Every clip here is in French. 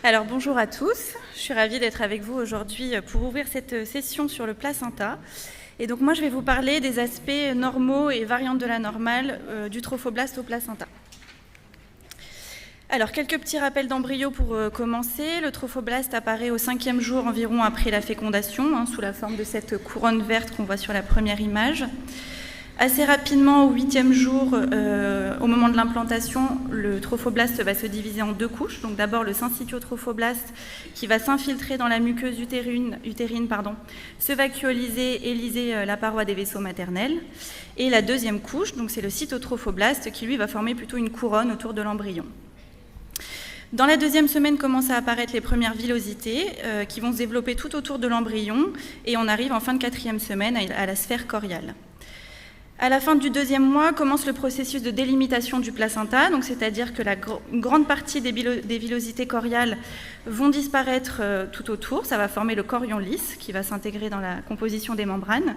Alors bonjour à tous, je suis ravie d'être avec vous aujourd'hui pour ouvrir cette session sur le placenta. Et donc moi je vais vous parler des aspects normaux et variantes de la normale du trophoblaste au placenta. Alors quelques petits rappels d'embryo pour commencer. Le trophoblaste apparaît au 5e jour environ après la fécondation, sous la forme de cette couronne verte qu'on voit sur la première image. Assez rapidement, au 8e jour, au moment de l'implantation, le trophoblaste va se diviser en deux couches. Donc d'abord le syncytiotrophoblaste qui va s'infiltrer dans la muqueuse utérine, se vacuoliser et liser la paroi des vaisseaux maternels. Et la deuxième couche, donc c'est le cytotrophoblaste qui lui va former plutôt une couronne autour de l'embryon. Dans la deuxième semaine commencent à apparaître les premières villosités qui vont se développer tout autour de l'embryon et on arrive en fin de 4e semaine à la sphère choriale. À la fin du 2e mois commence le processus de délimitation du placenta, donc c'est-à-dire que une grande partie des villosités choriales vont disparaître tout autour, ça va former le chorion lisse qui va s'intégrer dans la composition des membranes,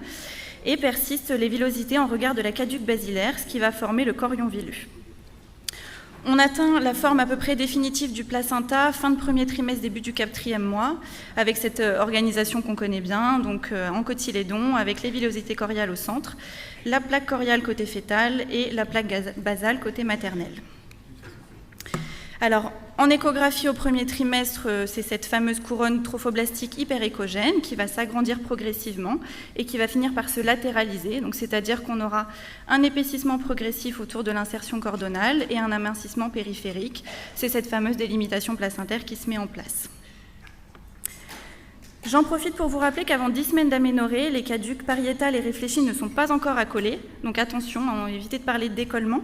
et persistent les villosités en regard de la caduque basilaire, ce qui va former le chorion villus. On atteint la forme à peu près définitive du placenta fin de premier trimestre, début du 4e mois, avec cette organisation qu'on connaît bien, donc en cotylédon, avec les villosités choriales au centre, la plaque choriale côté fœtal et la plaque basale côté maternel. Alors, en échographie au premier trimestre, c'est cette fameuse couronne trophoblastique hyperéchogène qui va s'agrandir progressivement et qui va finir par se latéraliser, donc c'est-à-dire qu'on aura un épaississement progressif autour de l'insertion cordonale et un amincissement périphérique. C'est cette fameuse délimitation placentaire qui se met en place. J'en profite pour vous rappeler qu'avant 10 semaines d'aménorrhée, les caduques pariétales et réfléchis ne sont pas encore accolés, donc attention, évitez de parler de décollement.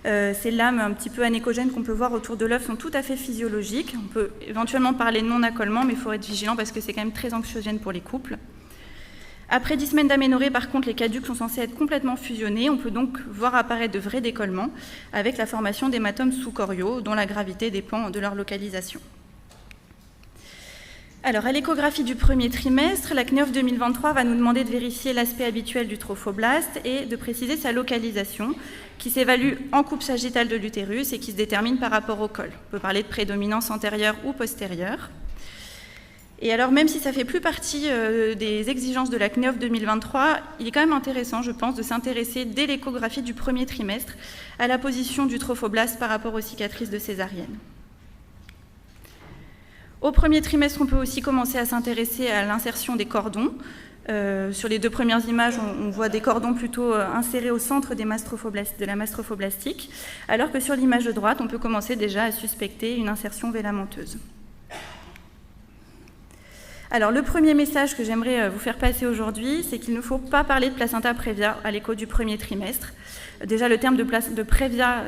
Ces lames un petit peu anéchogènes qu'on peut voir autour de l'œuf sont tout à fait physiologiques. On peut éventuellement parler de non-accollement, mais il faut être vigilant parce que c'est quand même très anxiogène pour les couples. Après 10 semaines d'aménorrhée, par contre, les caduques sont censés être complètement fusionnés. On peut donc voir apparaître de vrais décollements avec la formation d'hématomes sous-choriaux, dont la gravité dépend de leur localisation. Alors, à l'échographie du premier trimestre, la CNEOF 2023 va nous demander de vérifier l'aspect habituel du trophoblaste et de préciser sa localisation, qui s'évalue en coupe sagittale de l'utérus et qui se détermine par rapport au col. On peut parler de prédominance antérieure ou postérieure. Et alors, même si ça ne fait plus partie des exigences de la CNEOF 2023, il est quand même intéressant, je pense, de s'intéresser dès l'échographie du premier trimestre à la position du trophoblaste par rapport aux cicatrices de césarienne. Au premier trimestre, on peut aussi commencer à s'intéresser à l'insertion des cordons. Sur les deux premières images, on voit des cordons plutôt insérés au centre de la masse trophoblastique, alors que sur l'image de droite, on peut commencer déjà à suspecter une insertion vélamenteuse. Alors, le premier message que j'aimerais vous faire passer aujourd'hui, c'est qu'il ne faut pas parler de placenta prévia à l'écho du premier trimestre. Déjà, le terme de prévia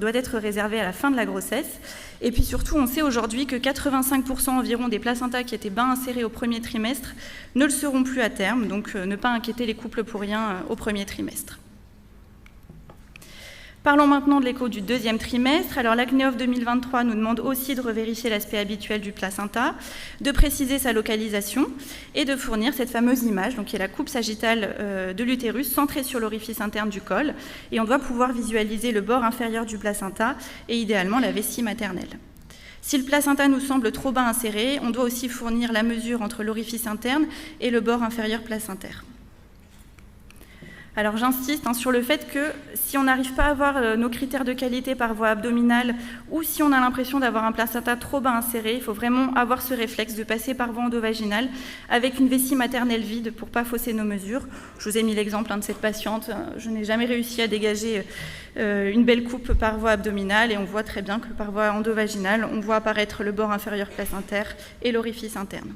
doit être réservé à la fin de la grossesse. Et puis surtout, on sait aujourd'hui que 85% environ des placentas qui étaient bien insérés au premier trimestre ne le seront plus à terme, donc ne pas inquiéter les couples pour rien au premier trimestre. Parlons maintenant de l'écho du deuxième trimestre. Alors la CNEOF 2023 nous demande aussi de revérifier l'aspect habituel du placenta, de préciser sa localisation et de fournir cette fameuse image, donc qui est la coupe sagittale de l'utérus centrée sur l'orifice interne du col. Et on doit pouvoir visualiser le bord inférieur du placenta et idéalement la vessie maternelle. Si le placenta nous semble trop bas inséré, on doit aussi fournir la mesure entre l'orifice interne et le bord inférieur placentaire. Alors j'insiste sur le fait que si on n'arrive pas à avoir nos critères de qualité par voie abdominale ou si on a l'impression d'avoir un placenta trop bas inséré, il faut vraiment avoir ce réflexe de passer par voie endovaginale avec une vessie maternelle vide pour ne pas fausser nos mesures. Je vous ai mis l'exemple de cette patiente. Je n'ai jamais réussi à dégager une belle coupe par voie abdominale et on voit très bien que par voie endovaginale, on voit apparaître le bord inférieur placentaire et l'orifice interne.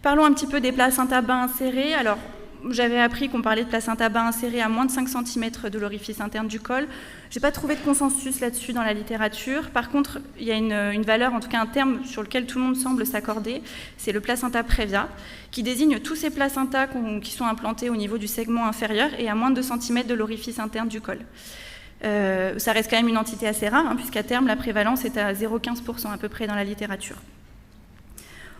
Parlons un petit peu des placentas bas insérés. Alors, j'avais appris qu'on parlait de placenta bas inséré à moins de 5 cm de l'orifice interne du col. Je n'ai pas trouvé de consensus là-dessus dans la littérature. Par contre, il y a une valeur, en tout cas un terme sur lequel tout le monde semble s'accorder, c'est le placenta prévia, qui désigne tous ces placentas qui sont implantés au niveau du segment inférieur et à moins de 2 cm de l'orifice interne du col. Ça reste quand même une entité assez rare, puisqu'à terme, la prévalence est à 0,15% à peu près dans la littérature.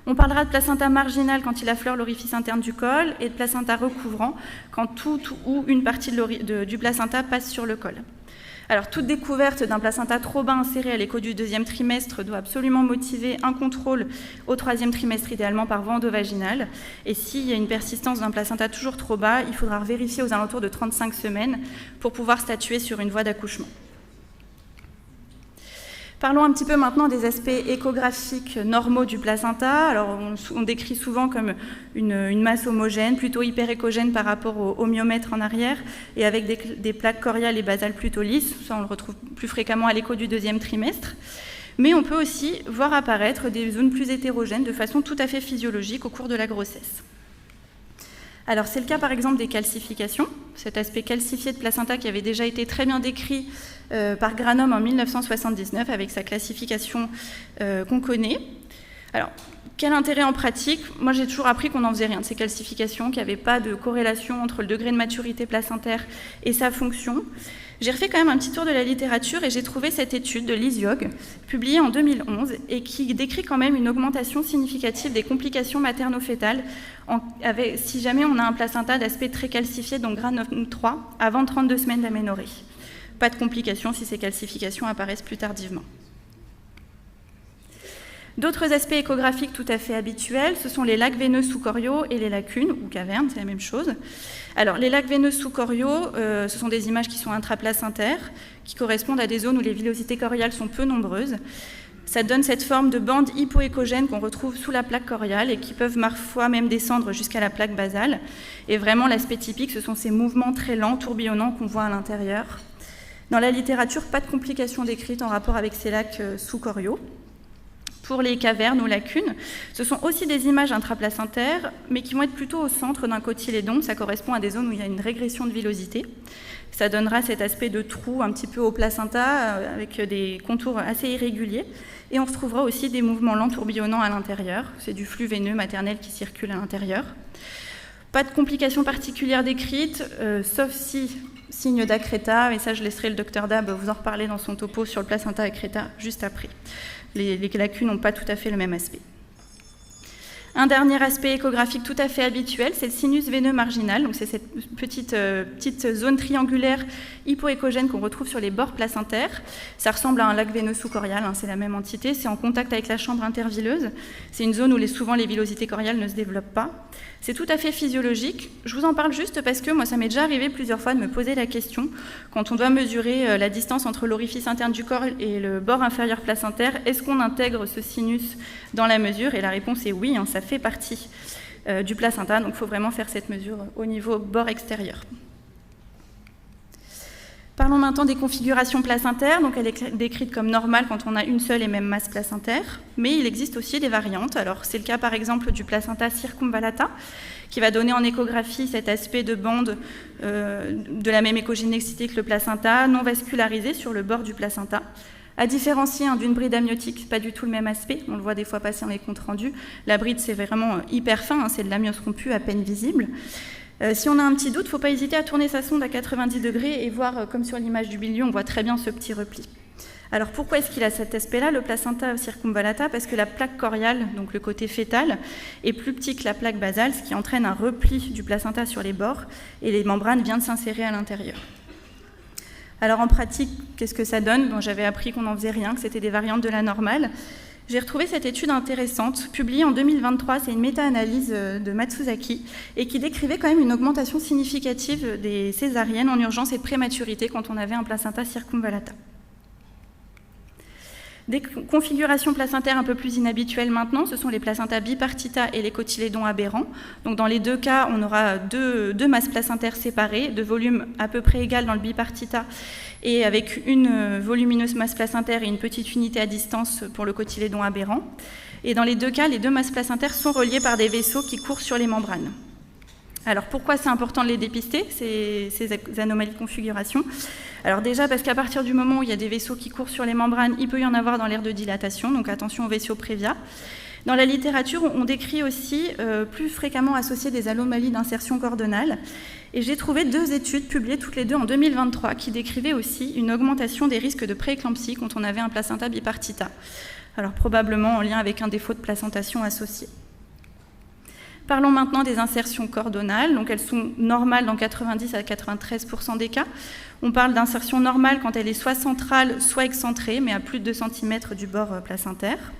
On parlera de placenta marginal quand il affleure l'orifice interne du col et de placenta recouvrant quand tout ou une partie du placenta passe sur le col. Alors, toute découverte d'un placenta trop bas inséré à l'écho du 2e trimestre doit absolument motiver un contrôle au 3e trimestre, idéalement par voie endovaginale. Et s'il y a une persistance d'un placenta toujours trop bas, il faudra vérifier aux alentours de 35 semaines pour pouvoir statuer sur une voie d'accouchement. Parlons un petit peu maintenant des aspects échographiques normaux du placenta. Alors, on décrit souvent comme une masse homogène, plutôt hyperéchogène par rapport au myomètre en arrière, et avec des plaques choriales et basales plutôt lisses. Ça, on le retrouve plus fréquemment à l'écho du 2e trimestre. Mais on peut aussi voir apparaître des zones plus hétérogènes de façon tout à fait physiologique au cours de la grossesse. Alors, c'est le cas par exemple des calcifications, cet aspect calcifié de placenta qui avait déjà été très bien décrit par Granum en 1979 avec sa classification qu'on connaît. Alors, quel intérêt en pratique? Moi, j'ai toujours appris qu'on n'en faisait rien de ces calcifications, qu'il n'y avait pas de corrélation entre le degré de maturité placentaire et sa fonction. J'ai refait quand même un petit tour de la littérature et j'ai trouvé cette étude de Liz Yog, publiée en 2011, et qui décrit quand même une augmentation significative des complications materno-fétales si jamais on a un placenta d'aspect très calcifié, donc Granum 3, avant 32 semaines d'aménorrhée. Pas de complications si ces calcifications apparaissent plus tardivement. D'autres aspects échographiques tout à fait habituels, ce sont les lacs veineux sous-coriaux et les lacunes, ou cavernes, c'est la même chose. Alors, les lacs veineux sous-coriaux, ce sont des images qui sont intraplacentaires, qui correspondent à des zones où les villosités choriales sont peu nombreuses. Ça donne cette forme de bande hypoéchogène qu'on retrouve sous la plaque choriale et qui peuvent parfois même descendre jusqu'à la plaque basale. Et vraiment, l'aspect typique, ce sont ces mouvements très lents, tourbillonnants qu'on voit à l'intérieur. Dans la littérature, pas de complications décrites en rapport avec ces lacs sous-coriaux. Pour les cavernes ou lacunes, ce sont aussi des images intraplacentaires, mais qui vont être plutôt au centre d'un cotylédon. Ça correspond à des zones où il y a une régression de villosité. Ça donnera cet aspect de trou un petit peu au placenta, avec des contours assez irréguliers. Et on retrouvera aussi des mouvements lents tourbillonnants à l'intérieur. C'est du flux veineux maternel qui circule à l'intérieur. Pas de complications particulières décrites, sauf si signe d'Akreta, et ça je laisserai le docteur Dab vous en reparler dans son topo sur le placenta Akreta juste après. Les lacunes n'ont pas tout à fait le même aspect. Un dernier aspect échographique tout à fait habituel, c'est le sinus veineux marginal. Donc c'est cette petite zone triangulaire hypoéchogène qu'on retrouve sur les bords placentaires. Ça ressemble à un lac veineux sous-corial, hein, c'est la même entité. C'est en contact avec la chambre intervilleuse. C'est une zone où souvent les villosités choriales ne se développent pas. C'est tout à fait physiologique. Je vous en parle juste parce que moi, ça m'est déjà arrivé plusieurs fois de me poser la question, quand on doit mesurer la distance entre l'orifice interne du corps et le bord inférieur placentaire, est-ce qu'on intègre ce sinus dans la mesure? Et la réponse est oui, hein, ça fait partie du placenta, donc il faut vraiment faire cette mesure au niveau bord extérieur. Parlons maintenant des configurations placentaires. Donc elle est décrite comme normale quand on a une seule et même masse placentaire, mais il existe aussi des variantes. Alors c'est le cas par exemple du placenta circumvallata, qui va donner en échographie cet aspect de bande de la même échogénécité que le placenta, non vascularisé sur le bord du placenta. À différencier d'une bride amniotique, c'est pas du tout le même aspect, on le voit des fois passer dans les comptes rendus. La bride, c'est vraiment hyper fin, hein, c'est de l'amnios rompu à peine visible. Si on a un petit doute, il ne faut pas hésiter à tourner sa sonde à 90 degrés et voir, comme sur l'image du milieu, on voit très bien ce petit repli. Alors pourquoi est-ce qu'il a cet aspect-là, le placenta circumvallata? Parce que la plaque choriale, donc le côté fœtal, est plus petit que la plaque basale, ce qui entraîne un repli du placenta sur les bords et les membranes viennent s'insérer à l'intérieur. Alors en pratique, qu'est-ce que ça donne? Bon, j'avais appris qu'on n'en faisait rien, que c'était des variantes de la normale. J'ai retrouvé cette étude intéressante, publiée en 2023, c'est une méta-analyse de Matsuzaki, et qui décrivait quand même une augmentation significative des césariennes en urgence et de prématurité quand on avait un placenta circumvallata. Des configurations placentaires un peu plus inhabituelles maintenant, ce sont les placentas bipartita et les cotylédons aberrants. Donc dans les deux cas, on aura deux masses placentaires séparées, de volume à peu près égal dans le bipartita, et avec une volumineuse masse placentaire et une petite unité à distance pour le cotylédon aberrant. Et dans les deux cas, les deux masses placentaires sont reliées par des vaisseaux qui courent sur les membranes. Alors pourquoi c'est important de les dépister, ces anomalies de configuration? Alors déjà parce qu'à partir du moment où il y a des vaisseaux qui courent sur les membranes, il peut y en avoir dans l'aire de dilatation, donc attention aux vaisseaux prévia. Dans la littérature, on décrit aussi plus fréquemment associées des anomalies d'insertion cordonale. Et j'ai trouvé 2 études publiées toutes les deux en 2023 qui décrivaient aussi une augmentation des risques de prééclampsie quand on avait un placenta bipartita. Alors probablement en lien avec un défaut de placentation associé. Parlons maintenant des insertions cordonales. Donc elles sont normales dans 90 à 93% des cas. On parle d'insertion normale quand elle est soit centrale, soit excentrée, mais à plus de 2 cm du bord placentaire.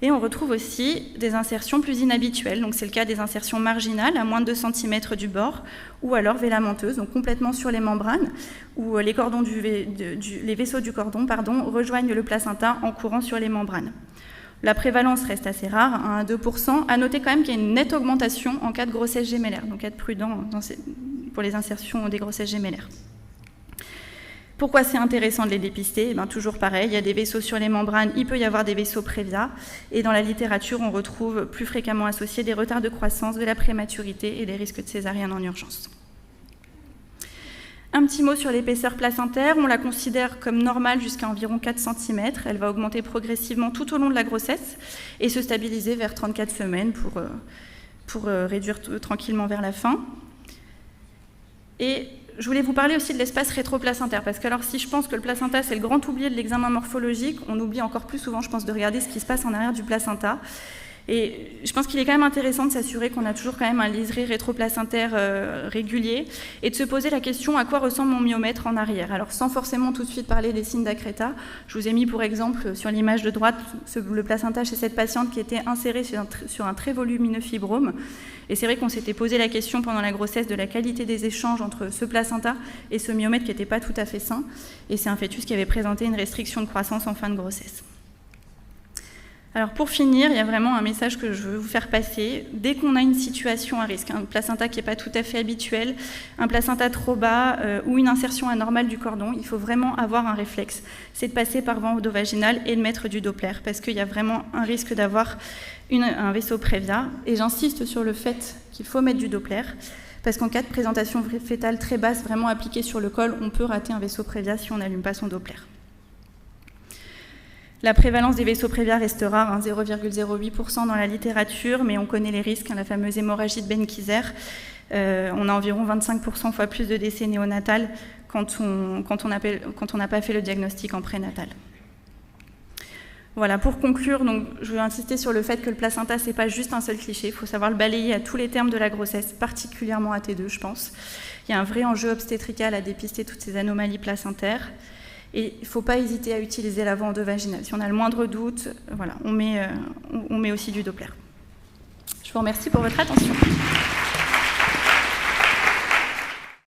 Et on retrouve aussi des insertions plus inhabituelles. Donc c'est le cas des insertions marginales, à moins de 2 cm du bord, ou alors vélamenteuses, donc complètement sur les membranes, où les vaisseaux du cordon rejoignent le placenta en courant sur les membranes. La prévalence reste assez rare, 1 à 2%. À noter quand même qu'il y a une nette augmentation en cas de grossesse gémellaire, donc être prudent pour les insertions des grossesses gémellaires. Pourquoi c'est intéressant de les dépister? Toujours pareil, il y a des vaisseaux sur les membranes, il peut y avoir des vaisseaux prévia, et dans la littérature, on retrouve plus fréquemment associés des retards de croissance, de la prématurité et des risques de césarienne en urgence. Un petit mot sur l'épaisseur placentaire, on la considère comme normale jusqu'à environ 4 cm, elle va augmenter progressivement tout au long de la grossesse et se stabiliser vers 34 semaines pour réduire tranquillement vers la fin. Et je voulais vous parler aussi de l'espace rétroplacentaire, parce que alors si je pense que le placenta c'est le grand oublié de l'examen morphologique, on oublie encore plus souvent, je pense, de regarder ce qui se passe en arrière du placenta. Et je pense qu'il est quand même intéressant de s'assurer qu'on a toujours quand même un liseré rétroplacentaire régulier et de se poser la question à quoi ressemble mon myomètre en arrière. Alors sans forcément tout de suite parler des signes d'Acreta, je vous ai mis pour exemple sur l'image de droite le placenta chez cette patiente qui était inséré sur un très volumineux fibrome. Et c'est vrai qu'on s'était posé la question pendant la grossesse de la qualité des échanges entre ce placenta et ce myomètre qui n'était pas tout à fait sain. Et c'est un fœtus qui avait présenté une restriction de croissance en fin de grossesse. Alors pour finir, il y a vraiment un message que je veux vous faire passer. Dès qu'on a une situation à risque, un placenta qui n'est pas tout à fait habituel, un placenta trop bas ou une insertion anormale du cordon, il faut vraiment avoir un réflexe. C'est de passer par voie endovaginale et de mettre du Doppler, parce qu'il y a vraiment un risque d'avoir un vaisseau prévia. Et j'insiste sur le fait qu'il faut mettre du Doppler, parce qu'en cas de présentation fœtale très basse, vraiment appliquée sur le col, on peut rater un vaisseau prévia si on n'allume pas son Doppler. La prévalence des vaisseaux prévia reste rare, 0,08% dans la littérature, mais on connaît les risques, la fameuse hémorragie de Benkiser. On a environ 25% fois plus de décès néonatal quand on n'a pas fait le diagnostic en prénatal. Voilà, pour conclure, donc, je veux insister sur le fait que le placenta, ce n'est pas juste un seul cliché, il faut savoir le balayer à tous les termes de la grossesse, particulièrement à T2, je pense. Il y a un vrai enjeu obstétrical à dépister toutes ces anomalies placentaires. Et il ne faut pas hésiter à utiliser la voie endovaginale. Si on a le moindre doute, voilà, on met aussi du Doppler. Je vous remercie pour votre attention.